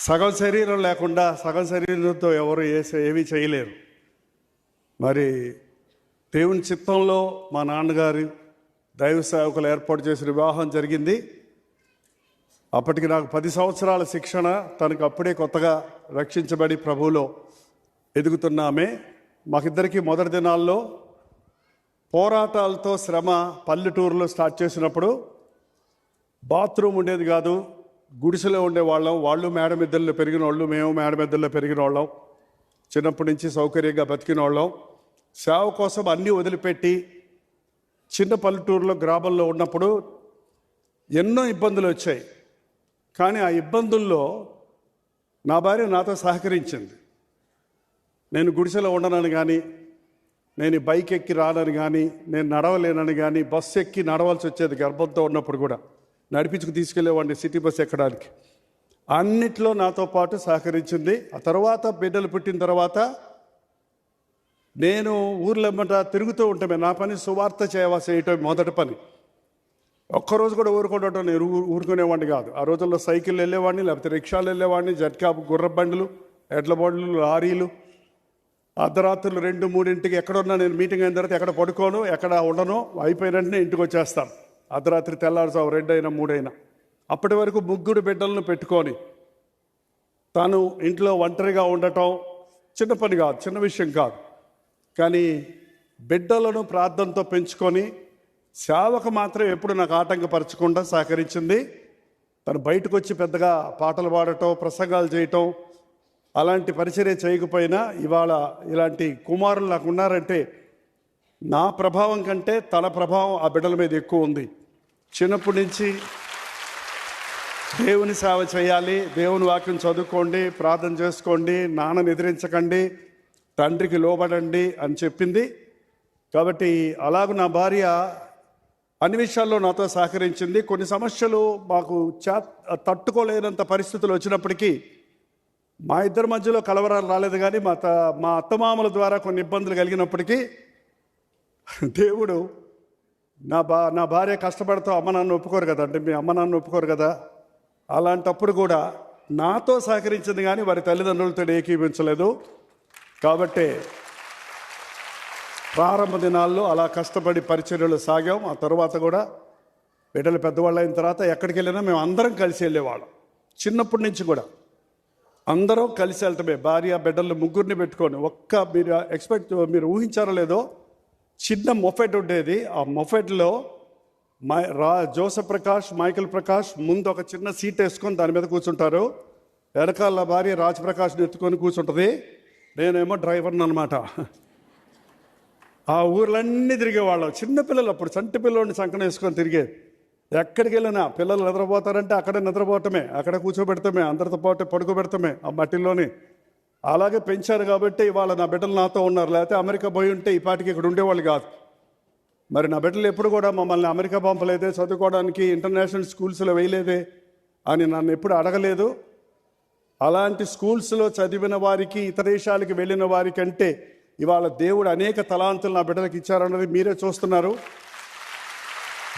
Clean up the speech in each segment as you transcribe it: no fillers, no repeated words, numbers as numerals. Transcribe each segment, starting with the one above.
సగం శరీరం లేకుండా సగం శరీరంతో ఎవరు ఏమీ చేయలేరు. మరి దేవుని చిత్తంలో మా నాన్నగారు దైవ సేవకులు ఏర్పాటు చేసిన వివాహం జరిగింది. అప్పటికి నాకు 10 సంవత్సరాల శిక్షణ, తనకు అప్పుడే కొత్తగా రక్షించబడి ప్రభువులో ఎదుగుతున్నామే. మాకిద్దరికి మొదటి దినాల్లో పోరాటాలతో శ్రమ. పల్లెటూరులో స్టార్ట్ చేసినప్పుడు బాత్రూమ్ ఉండేది కాదు, గుడిసెలో ఉండేవాళ్ళం. వాళ్ళు మేడమిద్దల్లో పెరిగిన వాళ్ళు, మేము మేడమిద్దల్లో పెరిగిన వాళ్ళం. చిన్నప్పటి నుంచి సౌకర్యంగా బతికిన వాళ్ళం. సేవ కోసం అన్నీ వదిలిపెట్టి చిన్న పల్లెటూరులో గ్రామంలో ఉన్నప్పుడు ఎన్నో ఇబ్బందులు వచ్చాయి. కానీ ఆ ఇబ్బందుల్లో నా భార్య నాతో సహకరించింది. నేను గుడిసెలో ఉండనని కానీ, నేను బైక్ ఎక్కి రానని కానీ, నేను నడవలేనని కానీ, బస్సు ఎక్కి నడవాల్సి వచ్చేది. గర్భంతో ఉన్నప్పుడు కూడా నడిపించుకు తీసుకెళ్లేవాడిని సిటీ బస్ ఎక్కడానికి. అన్నిట్లో నాతో పాటు సహకరించింది. ఆ తర్వాత బిడ్డలు పుట్టిన తర్వాత నేను ఊర్లెమ్మట తిరుగుతూ ఉంటామే. నా పని సువార్త చేయటం మొదటి పని. ఒక్కరోజు కూడా ఊరుకోవడం నేను ఊరుకునేవాడిని కాదు. ఆ రోజుల్లో సైకిల్ వెళ్ళేవాడిని, లేకపోతే రిక్షాలు వెళ్ళేవాడిని, జట్కా గుర్ర బండ్లు, ఎడ్ల బండ్లు, లారీలు. అర్ధరాత్రులు 2-3 ఎక్కడున్నా నేను మీటింగ్ అయిన తర్వాత ఎక్కడ పడుకోను, ఎక్కడ ఉండను. అయిపోయిన వెంటనే ఇంటికి వచ్చేస్తాను. అర్ధరాత్రి తెల్లారుసావు 2 అయినా 3 అయినా. అప్పటి వరకు 3 బిడ్డలను పెట్టుకొని తాను ఇంట్లో ఒంటరిగా ఉండటం చిన్న పని కాదు, చిన్న విషయం కాదు. కానీ బిడ్డలను ప్రార్థనతో పెంచుకొని సేవకు మాత్రం ఎప్పుడు నాకు ఆటంకపరచకుండా సహకరించింది. తను బయటకు వచ్చి పెద్దగా పాటలు పాడటం, ప్రసంగాలు చేయటం అలాంటి పరిచర్య చేయకపోయినా ఇవాళ ఇలాంటి కుమారులు నాకు ఉన్నారంటే నా ప్రభావం కంటే తన ప్రభావం ఆ బిడ్డల మీద ఎక్కువ ఉంది. చిన్నప్పటి నుంచి దేవుని సేవ చేయాలి, దేవుని వాక్యం చదువుకోండి, ప్రార్థన చేసుకోండి, నాన్నని ఎదిరించకండి, తండ్రికి లోబడండి అని చెప్పింది. కాబట్టి అలాగ నా భార్య అన్ని విషయాల్లో నాతో సహకరించింది. కొన్ని సమస్యలు మాకు తట్టుకోలేనంత పరిస్థితులు వచ్చినప్పటికీ మా ఇద్దరి మధ్యలో కలవరాలు రాలేదు. కానీ మా అత్తమామల ద్వారా కొన్ని ఇబ్బందులు కలిగినప్పటికీ దేవుడు నా భార్య కష్టపడతావు, అమ్మ నాన్న ఒప్పుకోరు కదా, అంటే మీ అమ్మ నాన్న ఒప్పుకోరు కదా, అలాంటప్పుడు కూడా నాతో సహకరించింది కానీ వారి తల్లిదండ్రులతో ఏకీభించలేదు. కాబట్టి ప్రారంభ దినాల్లో అలా కష్టపడి పరిచర్యలు సాగాం. ఆ తర్వాత కూడా బిడ్డలు పెద్దవాళ్ళు అయిన తర్వాత ఎక్కడికి వెళ్ళినా మేము అందరం కలిసి వెళ్ళేవాళ్ళం. చిన్నప్పటి నుంచి కూడా అందరం కలిసి వెళ్తామే. భార్య బిడ్డలు 3 పెట్టుకొని మీరు ఊహించారో లేదో, చిన్న మొఫెట్ ఉండేది. ఆ మొఫెట్లో జోసఫ్ ప్రకాష్, మైకేల్ ప్రకాష్ ముందు ఒక చిన్న సీట్ వేసుకొని దాని మీద కూర్చుంటారు. వెనకాల భార్య రాజ్ ప్రకాష్ని ఎత్తుకొని కూర్చుంటుంది. నేనేమో డ్రైవర్ని అనమాట. ఆ ఊర్లన్నీ తిరిగేవాళ్ళం. చిన్నపిల్లలు అప్పుడు చంటి పిల్లల్ని సంకన వేసుకొని తిరిగేది. ఎక్కడికి వెళ్ళినా పిల్లలు నిద్రపోతారంటే అక్కడే నిద్రపోవటమే, అక్కడే కూర్చోబెడతామే, అందరితో పాటు పడుకోబెడతామే ఆ మట్టిలోని. అలాగే పెంచారు కాబట్టి ఇవాళ నా బిడ్డలు నాతో ఉన్నారు. లేకపోతే అమెరికా పోయి ఉంటే ఈ పాటికి ఇక్కడ ఉండేవాళ్ళు కాదు. మరి నా బిడ్డలు ఎప్పుడు కూడా మమ్మల్ని అమెరికా పంపలేదే, చదువుకోవడానికి ఇంటర్నేషనల్ స్కూల్స్లో వేయలేదే అని నన్ను ఎప్పుడు అడగలేదు. అలాంటి స్కూల్స్లో చదివిన వారికి, ఇతర దేశాలకు వెళ్ళిన వారికి అంటే ఇవాళ దేవుడు అనేక తలాంతులు నా బిడ్డలకు ఇచ్చారన్నది మీరే చూస్తున్నారు.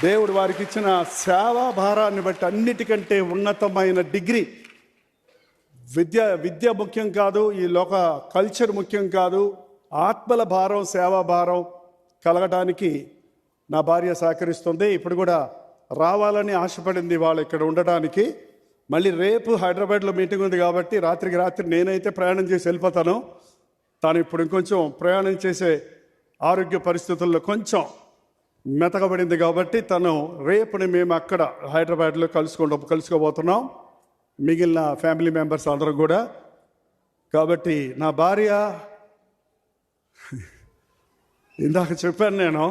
దేవుడు వారికి ఇచ్చిన సేవా భారాన్ని బట్టి అన్నిటికంటే ఉన్నతమైన డిగ్రీ. విద్య ముఖ్యం కాదు, ఈ లోక కల్చర్ ముఖ్యం కాదు. ఆత్మల భారం, సేవా భారం కలగడానికి నా భార్య సహకరిస్తుంది. ఇప్పుడు కూడా రావాలని ఆశపడింది వాళ్ళు ఇక్కడ ఉండడానికి. మళ్ళీ రేపు హైదరాబాద్లో మీటింగ్ ఉంది కాబట్టి రాత్రి నేనైతే ప్రయాణం చేసి వెళ్ళిపోతాను. తాను ఇప్పుడు ఇంకొంచెం ప్రయాణం చేసే ఆరోగ్య పరిస్థితుల్లో కొంచెం మెతకబడింది కాబట్టి తను రేపుని మేము అక్కడ హైదరాబాద్లో కలుసుకోబోతున్నాం, మిగిలిన ఫ్యామిలీ మెంబర్స్ అందరం కూడా. కాబట్టి నా భార్య, ఇందాక చెప్పాను నేను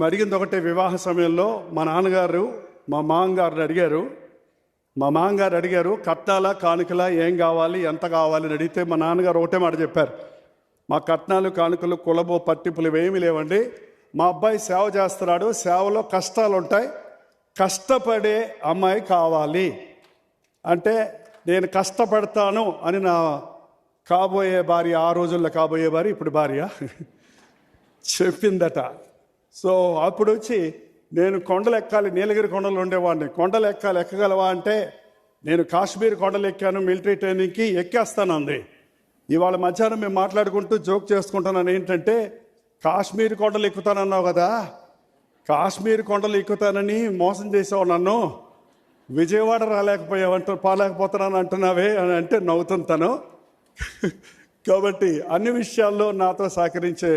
అడిగింది ఒకటే. వివాహ సమయంలో మా మామగారు అడిగారు కట్నాలా కానుకలా ఏం కావాలి, ఎంత కావాలి అని అడిగితే మా నాన్నగారు ఒకటే మాట చెప్పారు, మా కట్నాలు కానుకలు కులబో పట్టింపులు ఏమీ లేవండి. మా అబ్బాయి సేవ చేస్తున్నాడు, సేవలో కష్టాలు ఉంటాయి, కష్టపడే అమ్మాయి కావాలి. అంటే నేను కష్టపడతాను అని నా కాబోయే భార్య, ఆ రోజుల్లో కాబోయే భార్య, ఇప్పుడు భార్య చెప్పిందట. సో అప్పుడు వచ్చి నేను కొండలు ఎక్కాలి, నీలగిరి కొండలు ఉండేవాడిని. కొండలు ఎక్కాలి, ఎక్కగలవా అంటే నేను కాశ్మీర్ కొండలు ఎక్కాను మిలిటరీ ట్రైనింగ్కి, ఎక్కేస్తాను అంది. ఇవాళ మధ్యాహ్నం మేము మాట్లాడుకుంటూ జోక్ చేసుకుంటున్నాను ఏంటంటే, కాశ్మీర్ కొండలు ఎక్కుతానన్నావు కదా, కాశ్మీర్ కొండలు ఎక్కుతానని మోసం చేసావు నన్ను, విజయవాడ పాలేకపోతున్నాను అంటున్నావే అని అంటే నవ్వుతుంది తను. కాబట్టి అన్ని విషయాల్లో నాతో సహకరించే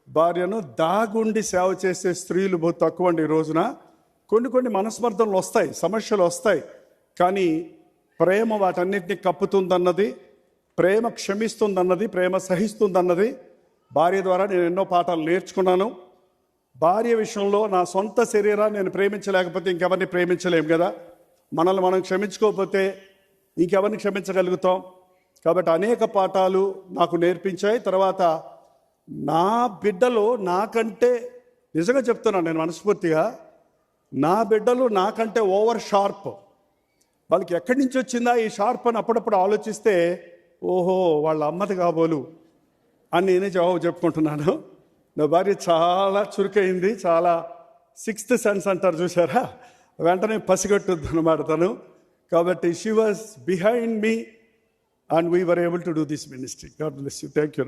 భార్యను, దాగుండి సేవ చేసే స్త్రీలు बहुत తక్కువ అండి ఈ రోజున. కొన్ని మనస్మర్థనలు వస్తాయి, సమస్యలు వస్తాయి, కానీ ప్రేమ వాటన్నిటిని కప్పుతుందన్నది, ప్రేమ క్షమిస్తుందన్నది, ప్రేమ సహిస్తుందన్నది భార్య ద్వారా నేను ఎన్నో పాఠాలు నేర్చుకున్నాను. భార్య విషయంలో నా సొంత శరీరాన్ని నేను ప్రేమించలేకపోతే ఇంకెవరిని ప్రేమించలేము కదా. మనల్ని మనం క్షమించుకోకపోతే ఇంకెవరిని క్షమించగలుగుతాం. కాబట్టి అనేక పాఠాలు నాకు నేర్పించాయి. తర్వాత నా బిడ్డలు నాకంటే, నిజంగా చెప్తున్నాను నేను మనస్ఫూర్తిగా, నా బిడ్డలు నాకంటే ఓవర్ షార్ప్. వాళ్ళకి ఎక్కడి నుంచి వచ్చిందా ఈ షార్ప్ అని అప్పుడప్పుడు ఆలోచిస్తే, ఓహో వాళ్ళ అమ్మది కాబోలు అని నేనే జవాబు చెప్పుకుంటున్నాను. నా భార్య చాలా చురుకైంది, చాలా సిక్స్త్ సెన్స్ అంటారు చూసారా, వెంటనే పసిగట్టుద్ది అన్నమాట తను. కాబట్టి she was behind me and we were able to do this ministry. God bless you. Thank you.